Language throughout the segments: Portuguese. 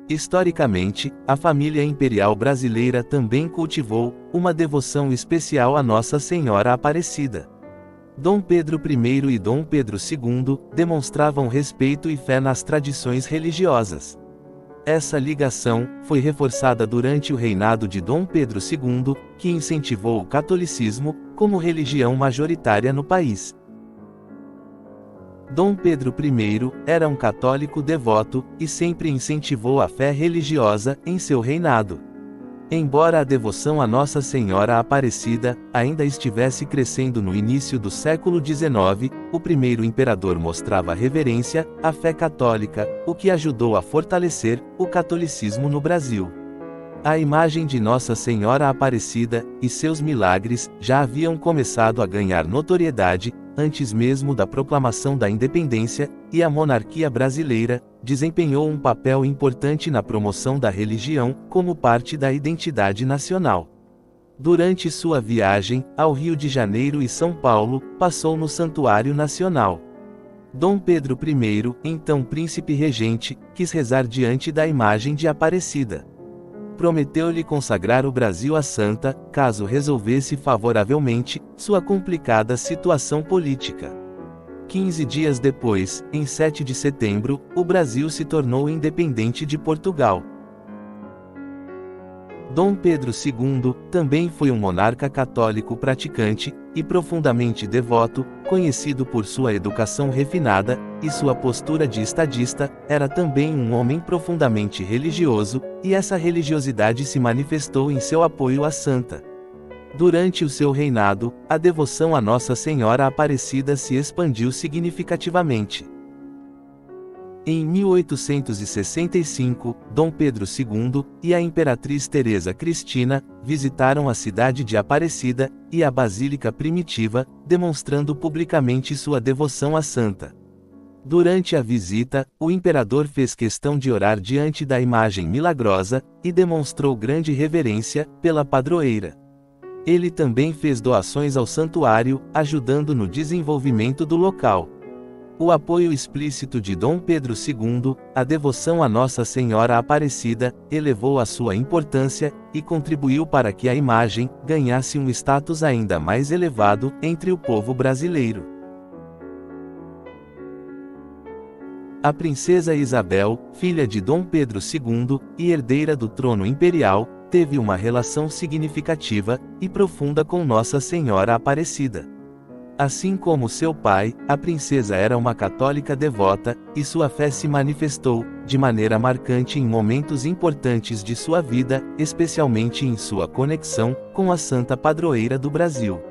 Historicamente, a família imperial brasileira também cultivou uma devoção especial a Nossa Senhora Aparecida. Dom Pedro I e Dom Pedro II demonstravam respeito e fé nas tradições religiosas. Essa ligação foi reforçada durante o reinado de Dom Pedro II, que incentivou o catolicismo como religião majoritária no país. Dom Pedro I era um católico devoto e sempre incentivou a fé religiosa em seu reinado. Embora a devoção a Nossa Senhora Aparecida ainda estivesse crescendo no início do século XIX, o primeiro imperador mostrava reverência à fé católica, o que ajudou a fortalecer o catolicismo no Brasil. A imagem de Nossa Senhora Aparecida e seus milagres já haviam começado a ganhar notoriedade antes mesmo da proclamação da independência, e a monarquia brasileira desempenhou um papel importante na promoção da religião como parte da identidade nacional. Durante sua viagem ao Rio de Janeiro e São Paulo, passou no Santuário Nacional. Dom Pedro I, então príncipe regente, quis rezar diante da imagem de Aparecida. Prometeu-lhe consagrar o Brasil à santa, caso resolvesse favoravelmente sua complicada situação política. 15 dias depois, em 7 de setembro, o Brasil se tornou independente de Portugal. Dom Pedro II também foi um monarca católico praticante e profundamente devoto, conhecido por sua educação refinada e sua postura de estadista. Era também um homem profundamente religioso, e essa religiosidade se manifestou em seu apoio à santa. Durante o seu reinado, a devoção a Nossa Senhora Aparecida se expandiu significativamente. Em 1865, Dom Pedro II e a imperatriz Teresa Cristina visitaram a cidade de Aparecida e a Basílica Primitiva, demonstrando publicamente sua devoção à santa. Durante a visita, o imperador fez questão de orar diante da imagem milagrosa e demonstrou grande reverência pela padroeira. Ele também fez doações ao santuário, ajudando no desenvolvimento do local. O apoio explícito de Dom Pedro II à devoção a Nossa Senhora Aparecida elevou a sua importância e contribuiu para que a imagem ganhasse um status ainda mais elevado entre o povo brasileiro. A princesa Isabel, filha de Dom Pedro II e herdeira do trono imperial, teve uma relação significativa e profunda com Nossa Senhora Aparecida. Assim como seu pai, a princesa era uma católica devota, e sua fé se manifestou, de maneira marcante em momentos importantes de sua vida, especialmente em sua conexão com a Santa Padroeira do Brasil.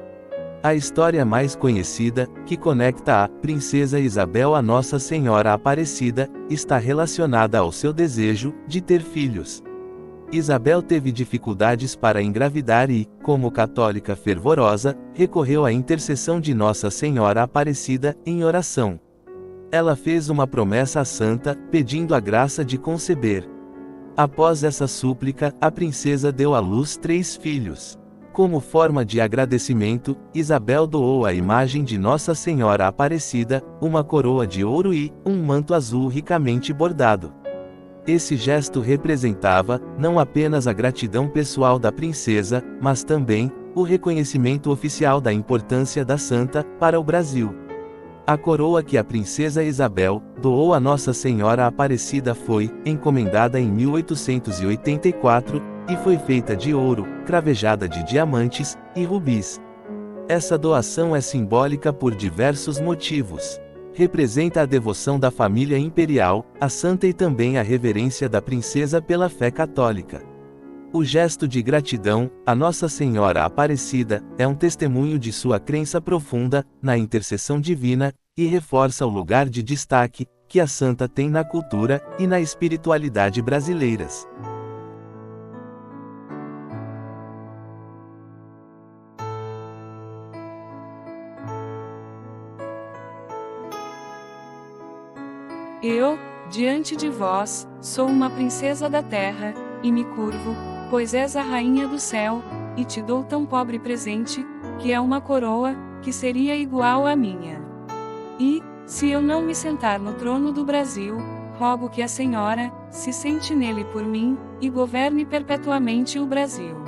A história mais conhecida, que conecta a Princesa Isabel a Nossa Senhora Aparecida, está relacionada ao seu desejo de ter filhos. Isabel teve dificuldades para engravidar e, como católica fervorosa, recorreu à intercessão de Nossa Senhora Aparecida em oração. Ela fez uma promessa à santa, pedindo a graça de conceber. Após essa súplica, a princesa deu à luz 3 filhos. Como forma de agradecimento, Isabel doou à imagem de Nossa Senhora Aparecida uma coroa de ouro e um manto azul ricamente bordado. Esse gesto representava, não apenas a gratidão pessoal da princesa, mas também o reconhecimento oficial da importância da santa para o Brasil. A coroa que a princesa Isabel doou a Nossa Senhora Aparecida foi encomendada em 1884 e foi feita de ouro, cravejada de diamantes e rubis. Essa doação é simbólica por diversos motivos. Representa a devoção da família imperial, à santa e também a reverência da princesa pela fé católica. O gesto de gratidão a Nossa Senhora Aparecida é um testemunho de sua crença profunda na intercessão divina e reforça o lugar de destaque que a santa tem na cultura e na espiritualidade brasileiras. Eu, diante de vós, sou uma princesa da terra, e me curvo, pois és a rainha do céu, e te dou tão pobre presente, que é uma coroa, que seria igual à minha. E, se eu não me sentar no trono do Brasil, rogo que a senhora se sente nele por mim, e governe perpetuamente o Brasil.